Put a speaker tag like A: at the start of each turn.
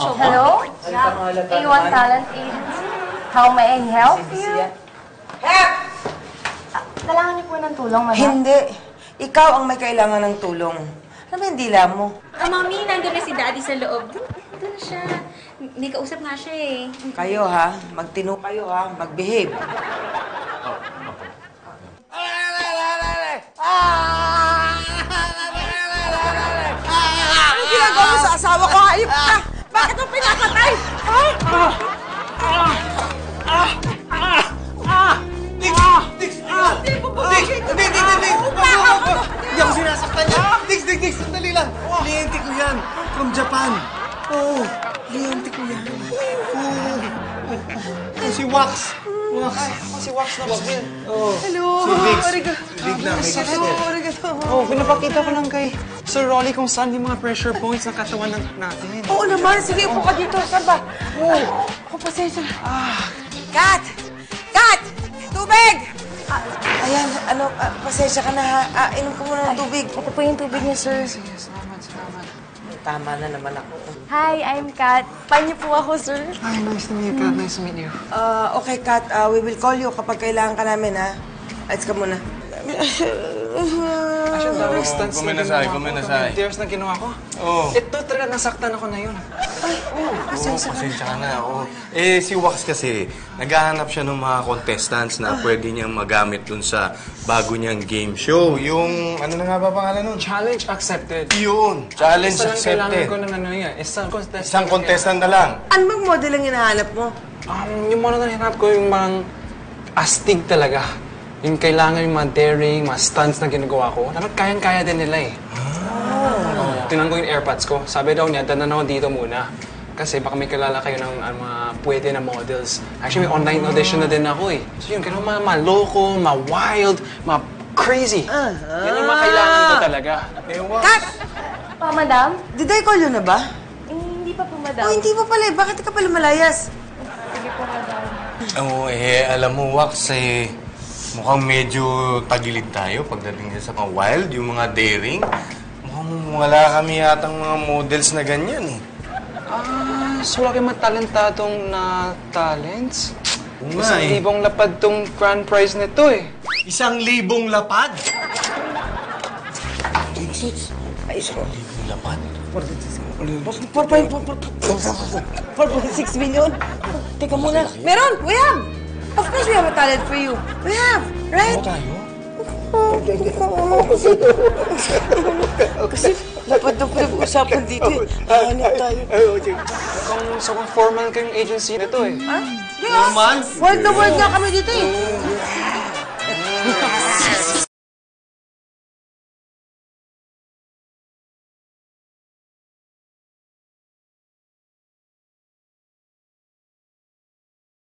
A: show.
B: Hello? A1 Talent Agency. How may I help you?
C: Help!
B: Kailangan niyo po ng tulong, madam?
C: Hindi. Ikaw ang may kailangan ng tulong. Ano ba yung dila mo?
A: Mami, nandun na si Daddy sa loob. Doon siya. May kausap nga siya eh.
C: Kayo ha, magtino kayo ha, mag-behave. Ano ginagawa mo sa asawa ko? Hayop ka! Bakit mo pinapatay?
D: Hindi ako sinasaktan niya! Dix! Sandali lang! Kliyente ko yan! From Japan! Oo! Kliyente ko yan! Oo! Si Wax! Si Wax na Wax. Oo.
C: Hello!
D: Si Vix.
C: Arigato!
D: Big na, may gusto.
C: Arigato!
D: Oo, pinapakita ko lang kay Sir Rolly kung saan yung mga pressure points ng katawan natin.
C: Oo naman! Sige, upo ka dito. Saan ba? Oo! Ako, pasensya. Kat! Kat! Tubig! Ayan, pasensya ka na ha. Inom ka muna ng tubig.
B: Ito po yung tubig niya, sir.
D: Salamat.
C: Tama na naman ako.
B: Hi, I'm Kat. Pan niyo po ako, sir.
D: Hi, nice to meet you, Kat. Nice to meet you.
C: Okay, Kat. We will call you kapag kailangan ka namin, ha? Alis ka muna.
D: Actually, daming stunts
E: Kuminasay.
D: Tears na ginawa ko.
E: Oo.
D: Ito talaga, nasaktan ako na yun.
E: Pasensya ka na. Oo. Eh, si Wax kasi, naghahanap siya ng mga contestants na pwede niyang magamit dun sa bago niyang game show. Yung, ano na nga ba pangalan nun?
D: Challenge accepted.
E: Yun. Challenge
D: Isa lang kailangan
E: accepted.
D: ko ng ano yan.
E: Isang contestant na lang.
C: Ano bang model ang hinahanap mo?
D: Yung mga nahinap ko, yung mga astig talaga. Yung kailangan yung mga daring, mga stunts na ginagawa ko. Dapat kayang-kaya din nila eh. Tinan ko yung AirPods ko. Sabi daw niya, danan ako dito muna. Kasi baka may kilala kayo ng mga pwede na models. Actually, may online audition na din ako eh. So yun, kailangan mga loko, mga wild, mga crazy. Yan yung mga kailangan ko talaga.
C: Kat!
B: Pa, madam?
C: Did I call you na ba?
B: Hindi pa po,
C: Oh,
B: madam.
C: hindi pa pala eh. Bakit ka pala malayas?
B: Sige po, madam.
E: Oo, alam mo, Wax, mukhang medyo tagilid tayo pagdating sa mga wild, yung mga daring. Mukhang wala kami yatang mga models na ganyan eh.
D: So wala kayong matalentadong na talents?
E: Oo nga eh.
D: 1,000 lapad tong grand prize nito eh.
E: 1,000 lapad?
C: Ay, so.
E: Lapad?
C: 4.6 million? Teka muna. Meron! We have! Of course we have a talent for you. We have, right?
E: Ano tayo?
C: Kasi dapat daw pinag-uusapan dito eh. Hanap tayo.
D: Kung formal kayong agency nito eh.
C: Ha? Yes! World na world nga kami dito eh.